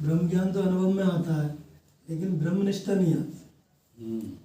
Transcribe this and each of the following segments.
ब्रह्म ज्ञान तो अनुभव में आता है, लेकिन ब्रह्मनिष्ठा नहीं आती।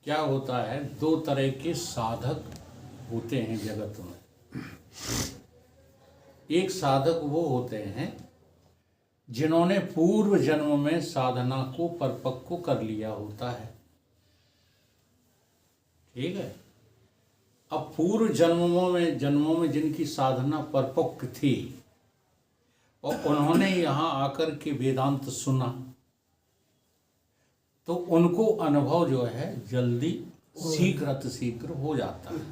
क्या होता है, दो तरह के साधक होते हैं जगत में। एक साधक वो होते हैं जिन्होंने पूर्व जन्म में साधना को परिपक्व कर लिया होता है, ठीक है। अब पूर्व जन्मों में जिनकी साधना परिपक्व थी और उन्होंने यहाँ आकर के वेदांत सुना, तो उनको अनुभव जो है जल्दी शीघ्र हो जाता है।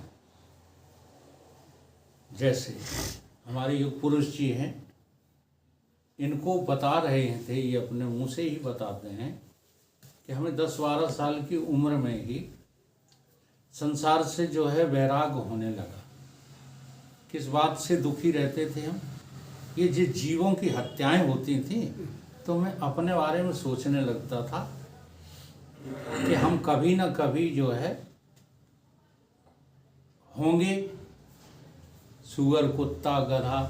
जैसे हमारे योग पुरुष जी हैं, इनको बता रहे थे, ये अपने मुंह से ही बताते हैं कि हमें 10-12 साल की उम्र में ही संसार से जो है वैराग होने लगा। किस बात से दुखी रहते थे हम, ये जो जीवों की हत्याएं होती थी, तो मैं अपने बारे में सोचने लगता था कि हम कभी ना कभी जो है होंगे सुअर, कुत्ता, गधा,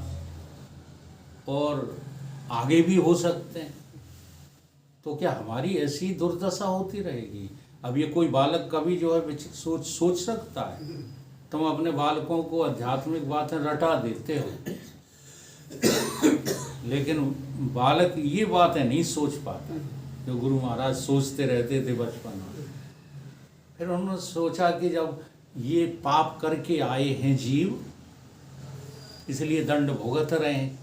और आगे भी हो सकते हैं। तो क्या हमारी ऐसी दुर्दशा होती रहेगी? अब ये कोई बालक कभी जो है सोच सकता है? तुम अपने बालकों को आध्यात्मिक बातें रटा देते हो, लेकिन बालक ये बातें नहीं सोच पाता जो गुरु महाराज सोचते रहते थे बचपन में। फिर उन्होंने सोचा कि जब ये पाप करके आए हैं जीव, इसलिए दंड भुगत रहे हैं।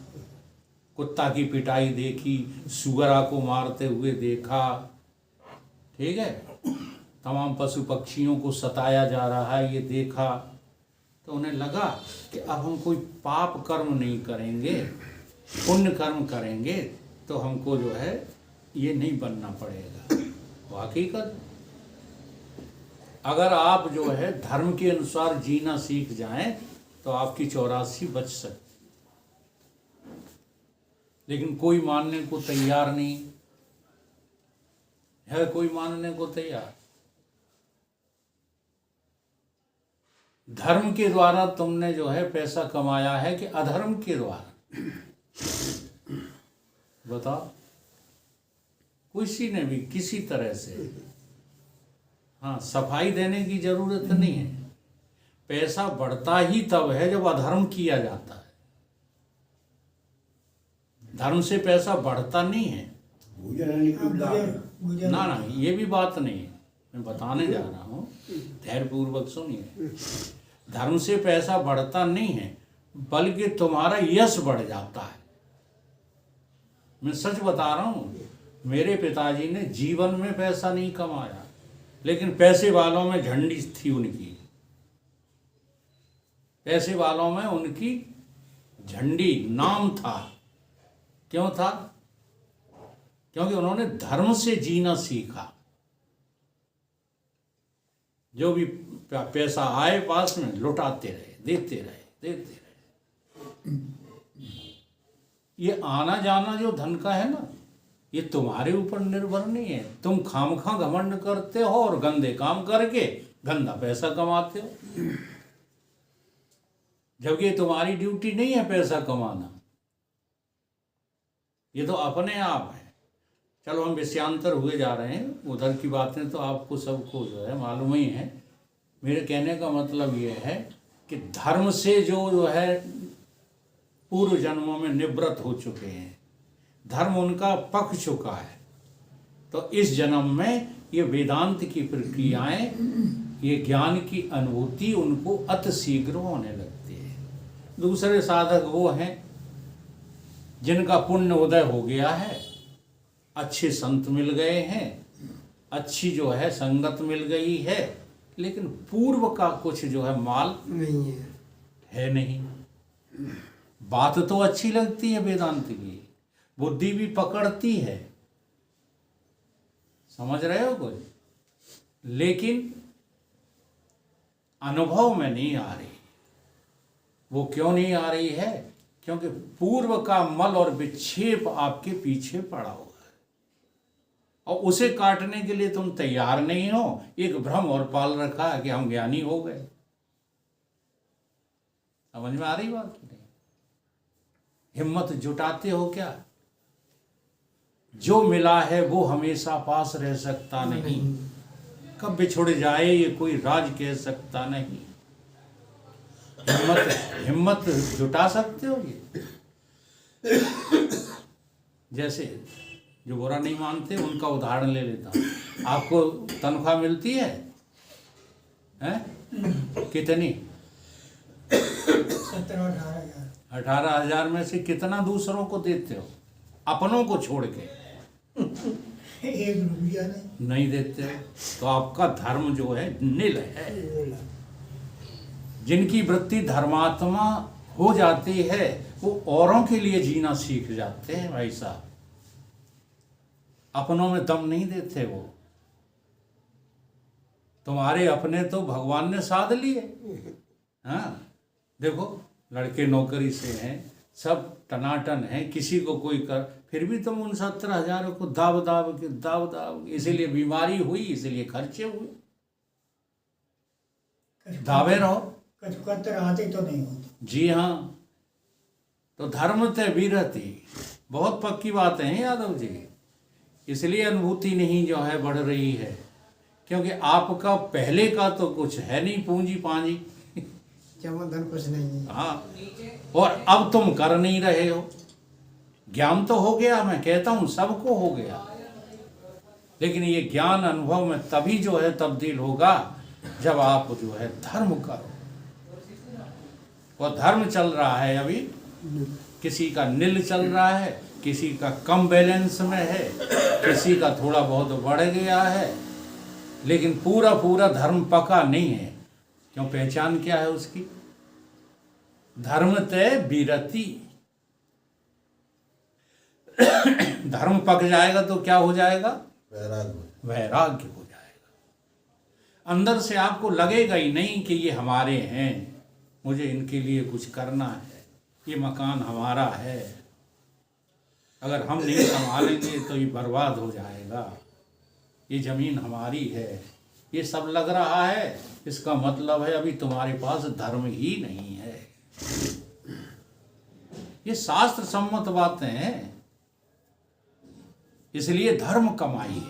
कुत्ता की पिटाई देखी, सुअरा को मारते हुए देखा, ठीक है, तमाम पशु पक्षियों को सताया जा रहा है, ये देखा। तो उन्हें लगा कि अब हम कोई पाप कर्म नहीं करेंगे, पुण्य कर्म करेंगे, तो हमको जो है ये नहीं बनना पड़ेगा। हकीकत, अगर आप जो है धर्म के अनुसार जीना सीख जाएं तो आपकी 84 बच सकती, लेकिन कोई मानने को तैयार नहीं है, कोई मानने को तैयार। धर्म के द्वारा तुमने जो है पैसा कमाया है कि अधर्म के द्वारा? बताओ। किसी ने भी किसी तरह से, हाँ, सफाई देने की जरूरत नहीं है। पैसा बढ़ता ही तब है जब अधर्म किया जाता है। धर्म से पैसा बढ़ता नहीं है ना, ना, ये भी बात नहीं है। मैं बताने जा रहा हूँ, धैर्यपूर्वक सुनिए। धर्म से पैसा बढ़ता नहीं है, बल्कि तुम्हारा यश बढ़ जाता है। मैं सच बता रहा हूँ, मेरे पिताजी ने जीवन में पैसा नहीं कमाया, लेकिन पैसे वालों में झंडी थी उनकी। पैसे वालों में उनकी झंडी, नाम था। क्यों था? क्योंकि उन्होंने धर्म से जीना सीखा। जो भी पैसा आए पास में, लुटाते रहे, देते रहे। ये आना जाना जो धन का है ना, ये तुम्हारे ऊपर निर्भर नहीं है। तुम खामखा घमंड करते हो और गंदे काम करके गंदा पैसा कमाते हो, जबकि ये तुम्हारी ड्यूटी नहीं है पैसा कमाना। ये तो अपने आप है। चलो हम विषयांतर हुए जा रहे हैं, उधर की बातें तो आपको सबको जो है मालूम ही है। मेरे कहने का मतलब ये है कि धर्म से जो है पूर्व जन्मों में निवृत्त हो चुके हैं, धर्म उनका पक चुका है, तो इस जन्म में ये वेदांत की प्रक्रियाएं, ये ज्ञान की अनुभूति उनको अति शीघ्र होने लगती है। दूसरे साधक वो हैं जिनका पुण्य उदय हो गया है, अच्छे संत मिल गए हैं, अच्छी जो है संगत मिल गई है, लेकिन पूर्व का कुछ जो है माल नहीं है नहीं। बात तो अच्छी लगती है वेदांत की, बुद्धि भी पकड़ती है, समझ रहे हो कुछ, लेकिन अनुभव में नहीं आ रही। वो क्यों नहीं आ रही है? क्योंकि पूर्व का मल और विक्षेप आपके पीछे पड़ा हुआ है, और उसे काटने के लिए तुम तैयार नहीं हो। एक भ्रम और पाल रखा है कि हम ज्ञानी हो गए। समझ में आ रही बात की नहीं? हिम्मत जुटाते हो क्या? जो मिला है वो हमेशा पास रह सकता नहीं, कब बिछुड़ जाए ये कोई राज कह सकता नहीं। हिम्मत हिम्मत जुटा सकते हो ये? जैसे जो बुरा नहीं मानते उनका उदाहरण ले लेता हूँ। आपको तनख्वाह मिलती है? कितनी? 17-18 हज़ार। 18,000 में से कितना दूसरों को देते हो? अपनों को छोड़ के 1 रुपया नहीं देते हो। तो आपका धर्म जो है नील है। जिनकी वृत्ति धर्मात्मा हो जाती है वो औरों के लिए जीना सीख जाते हैं भाई साहब। अपनों में दम नहीं देते वो। तुम्हारे अपने तो भगवान ने साध लिए। हाँ, देखो लड़के नौकरी से हैं, सब टनाटन हैं, किसी को कोई कर, फिर भी तुम उन 17,000 को दाब दाब, इसीलिए बीमारी हुई, इसीलिए खर्चे हुए। दावे रहो। आते तो नहीं होते। जी हाँ, तो धर्म ते वीरति, बहुत पक्की बातें हैं यादव जी। इसलिए अनुभूति नहीं जो है बढ़ रही है, क्योंकि आपका पहले का तो कुछ है नहीं, पूंजी पांजी, धन कुछ नहीं है। हाँ, और अब तुम कर नहीं रहे हो। ज्ञान तो हो गया, मैं कहता हूं सबको हो गया, लेकिन ये ज्ञान अनुभव में तभी जो है तब्दील होगा जब आप जो है धर्म करो। और धर्म चल रहा है अभी, किसी का नील चल रहा है, किसी का कम बैलेंस में है, किसी का थोड़ा बहुत बढ़ गया है, लेकिन पूरा पूरा धर्म पका नहीं है। क्यों? पहचान क्या है उसकी? धर्म ते वीरति। धर्म पक जाएगा तो क्या हो जाएगा? वैराग्य हो जाएगा। अंदर से आपको लगेगा ही नहीं कि ये हमारे हैं, मुझे इनके लिए कुछ करना है, ये मकान हमारा है, अगर हम नहीं संभालेंगे तो ये बर्बाद हो जाएगा, ये जमीन हमारी है, ये सब लग रहा है। इसका मतलब है अभी तुम्हारे पास धर्म ही नहीं है। ये शास्त्र सम्मत बातें हैं। इसलिए धर्म कमाइए।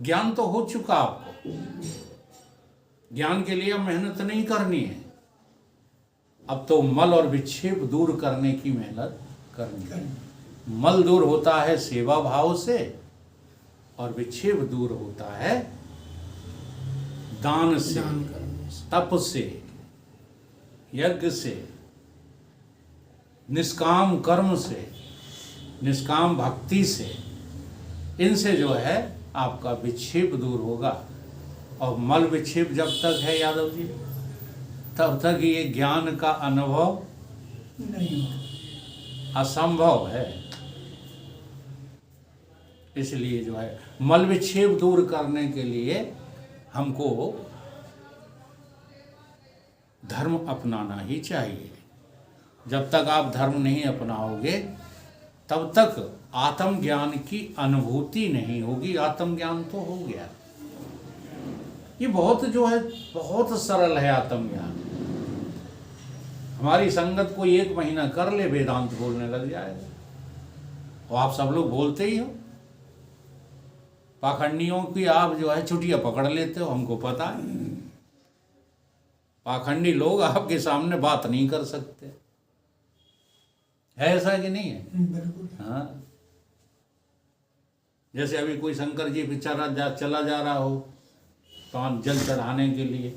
ज्ञान तो हो चुका आपको, ज्ञान के लिए मेहनत नहीं करनी है। अब तो मल और विक्षेप दूर करने की मेहनत करनी है। मल दूर होता है सेवा भाव से, और विक्षेप दूर होता है दान से, तप से, यज्ञ से, निष्काम कर्म से, निष्काम भक्ति से। इनसे जो है आपका विक्षेप दूर होगा। और मल विक्षेप जब तक है यादव जी, तब तक ये ज्ञान का अनुभव नहीं होगा, असंभव है। इसलिए जो है मल विक्षेप दूर करने के लिए हमको धर्म अपनाना ही चाहिए। जब तक आप धर्म नहीं अपनाओगे तब तक आत्मज्ञान की अनुभूति नहीं होगी। आत्मज्ञान तो हो गया, ये बहुत जो है बहुत सरल है आत्मज्ञान। हमारी संगत को 1 महीना कर ले, वेदांत बोलने लग जाएगा। और आप सब लोग बोलते ही हो। पाखंडियों की आप जो है छुट्टियां पकड़ लेते हो, हमको पता है। पाखंडी लोग आपके सामने बात नहीं कर सकते, है ऐसा कि नहीं है? बिल्कुल। हाँ, जैसे अभी कोई शंकर जी बेचारा चला जा रहा हो तो जल चढ़ाने के लिए,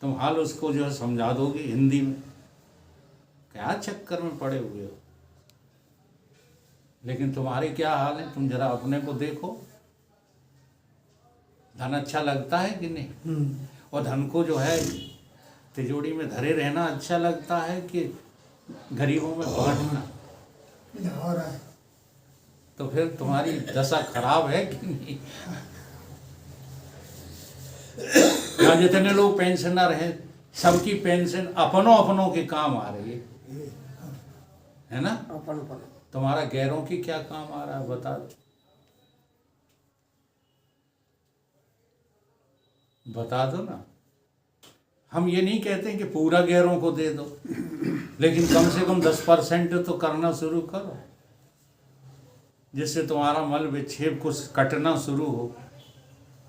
तुम हाल उसको जो है समझा दोगे हिंदी में, क्या चक्कर में पड़े हुए हो। लेकिन तुम्हारे क्या हाल है, तुम जरा अपने को देखो। धन अच्छा लगता है कि नहीं? और धन को जो है तिजोरी में धरे रहना अच्छा लगता है कि गरीबों में बांटना? हो रहा है। तो फिर तुम्हारी दशा खराब है कि नहीं? यहाँ जितने लोग पेंशनर हैं, सबकी पेंशन अपनों अपनों के काम आ रही है ना? तुम्हारा गैरों की क्या काम आ रहा है बता दो, बता दो ना। हम ये नहीं कहते कि पूरा गैरों को दे दो, लेकिन कम से कम 10% तो करना शुरू करो, जिससे तुम्हारा मल विक्षेप कुछ कटना शुरू हो।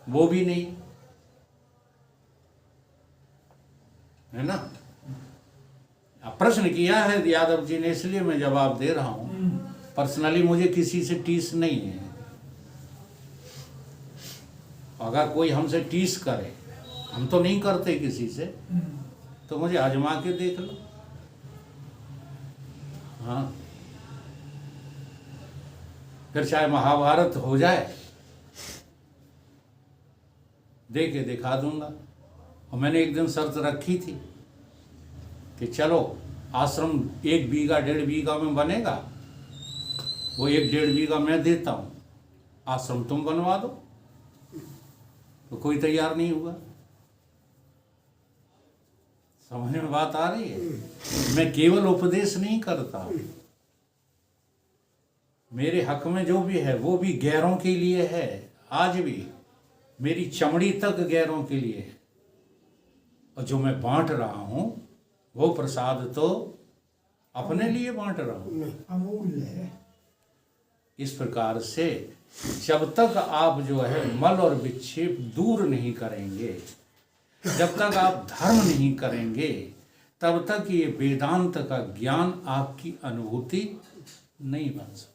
वो भी नहीं है ना। अब प्रश्न किया है यादव जी ने, इसलिए मैं जवाब दे रहा हूं। पर्सनली मुझे किसी से टीस नहीं है। अगर कोई हमसे टीस करे, हम तो नहीं करते किसी से, तो मुझे आजमा के देख लो। हाँ, फिर चाहे महाभारत हो जाए, दे के दिखा दूंगा। और मैंने एक दिन शर्त रखी थी कि चलो आश्रम 1 बीघा 1.5 बीघा में बनेगा, वो 1-1.5 बीघा मैं देता हूँ, आश्रम तुम बनवा दो। तो कोई तैयार नहीं हुआ। समझ में बात आ रही है। मैं केवल उपदेश नहीं करता, मेरे हक में जो भी है वो भी गैरों के लिए है। आज भी मेरी चमड़ी तक गैरों के लिए है। और जो मैं बांट रहा हूं वो प्रसाद तो अपने लिए बांट रहा हूं। अमूल्य है। इस प्रकार से जब तक आप जो है मल और विक्षेप दूर नहीं करेंगे, जब तक आप धर्म नहीं करेंगे, तब तक ये वेदांत का ज्ञान आपकी अनुभूति नहीं बन सकता।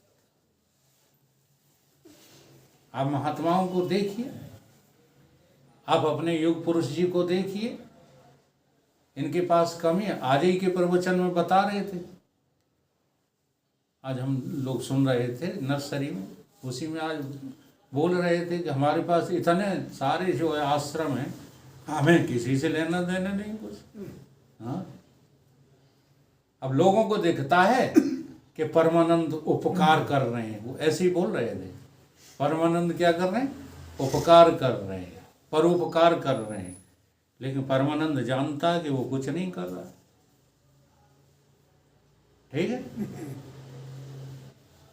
आप महात्माओं को देखिए, आप अपने युग पुरुष जी को देखिए, इनके पास कमी है। आज ही के प्रवचन में बता रहे थे, आज हम लोग सुन रहे थे नर्सरी में, उसी में आज बोल रहे थे कि हमारे पास इतने सारे जो है आश्रम हैं, हमें किसी से लेना देना नहीं कुछ। हाँ, अब लोगों को दिखता है कि परमानंद उपकार कर रहे हैं, वो ऐसे ही बोल रहे थे। परमानंद क्या कर रहे हैं? उपकार कर रहे हैं, परोपकार कर रहे हैं। लेकिन परमानंद जानता है कि वो कुछ नहीं कर रहा। ठीक है।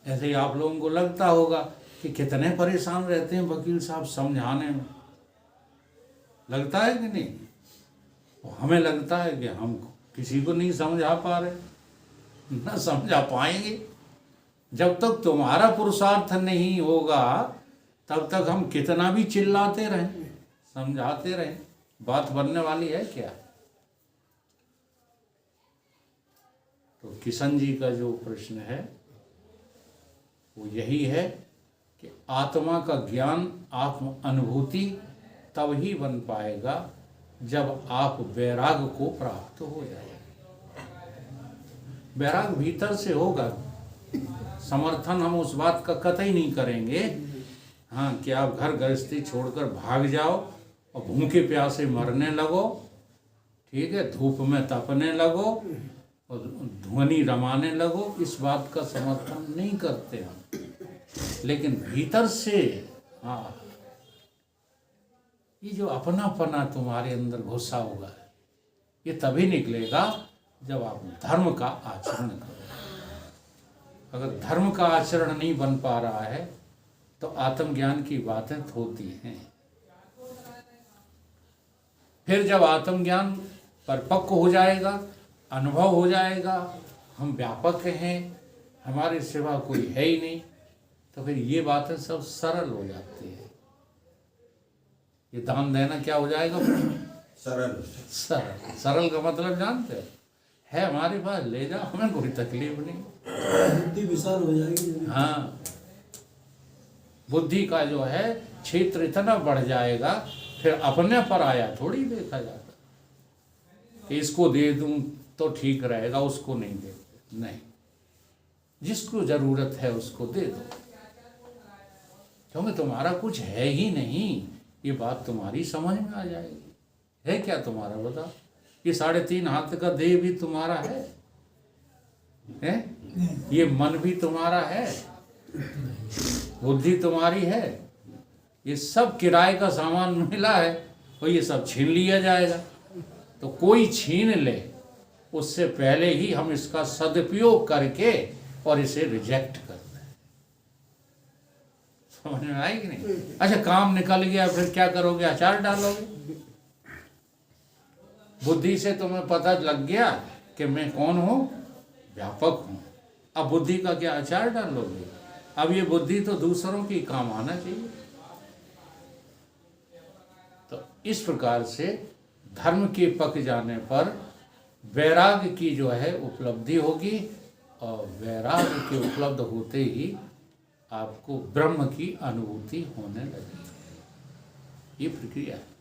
ऐसे ही आप लोगों को लगता होगा कि कितने परेशान रहते हैं वकील साहब समझाने में, लगता है कि नहीं? और हमें लगता है कि हम किसी को नहीं समझा पा रहे, ना समझा पाएंगे। जब तक तुम्हारा पुरुषार्थ नहीं होगा तब तक हम कितना भी चिल्लाते रहें, समझाते रहें, बात बनने वाली है क्या? तो किशन जी का जो प्रश्न है वो यही है कि आत्मा का ज्ञान, आत्म अनुभूति तब ही बन पाएगा जब आप वैराग को प्राप्त हो जाए। वैराग भीतर से होगा। समर्थन हम उस बात का कतई नहीं करेंगे, हाँ, कि आप घर गृहस्थी छोड़कर भाग जाओ और भूखे प्यासे मरने लगो, ठीक है, धूप में तपने लगो और ध्वनि रमाने लगो। इस बात का समर्थन नहीं करते हम। लेकिन भीतर से, हाँ, ये जो अपनापना तुम्हारे अंदर घुसा हुआ है, ये तभी निकलेगा जब आप धर्म का आचरण करो। अगर धर्म का आचरण नहीं बन पा रहा है तो आत्मज्ञान की बातें होती हैं। फिर जब आत्मज्ञान परिपक्व हो जाएगा, अनुभव हो जाएगा, हम व्यापक हैं, हमारे सिवा कोई है ही नहीं, तो फिर ये बातें सब सरल हो जाती है। ये दान देना क्या हो जाएगा? सरल। सरल। सरल का मतलब जानते हो? है हमारे पास, ले जाओ, हमें कोई तकलीफ नहीं। बुद्धि विशाल हो जाएगी। हाँ, बुद्धि का जो है क्षेत्र इतना बढ़ जाएगा, फिर अपने पर आया थोड़ी देखा जाता कि इसको दे दूं तो ठीक रहेगा, उसको नहीं देते। नहीं, जिसको जरूरत है उसको दे दो, क्योंकि तुम्हारा कुछ है ही नहीं। ये बात तुम्हारी समझ में आ जाएगी। है क्या तुम्हारा? बताओ। ये 3.5 हाथ का देह भी तुम्हारा है? ये मन भी तुम्हारा है? बुद्धि तुम्हारी है? ये सब किराए का सामान मिला है और ये सब छीन लिया जाएगा। तो कोई छीन ले, उससे पहले ही हम इसका सदुपयोग करके और इसे रिजेक्ट कर दें। समझ में आई कि नहीं? अच्छा, काम निकल गया, फिर क्या करोगे? अचार डालोगे? बुद्धि से तुम्हें पता लग गया कि मैं कौन हूँ, व्यापक हूँ। अब बुद्धि का क्या आचार डालोगे? अब ये बुद्धि तो दूसरों की काम आना चाहिए। तो इस प्रकार से धर्म के पक जाने पर वैराग्य की जो है उपलब्धि होगी, और वैराग्य के उपलब्ध होते ही आपको ब्रह्म की अनुभूति होने लगेगी। ये प्रक्रिया है।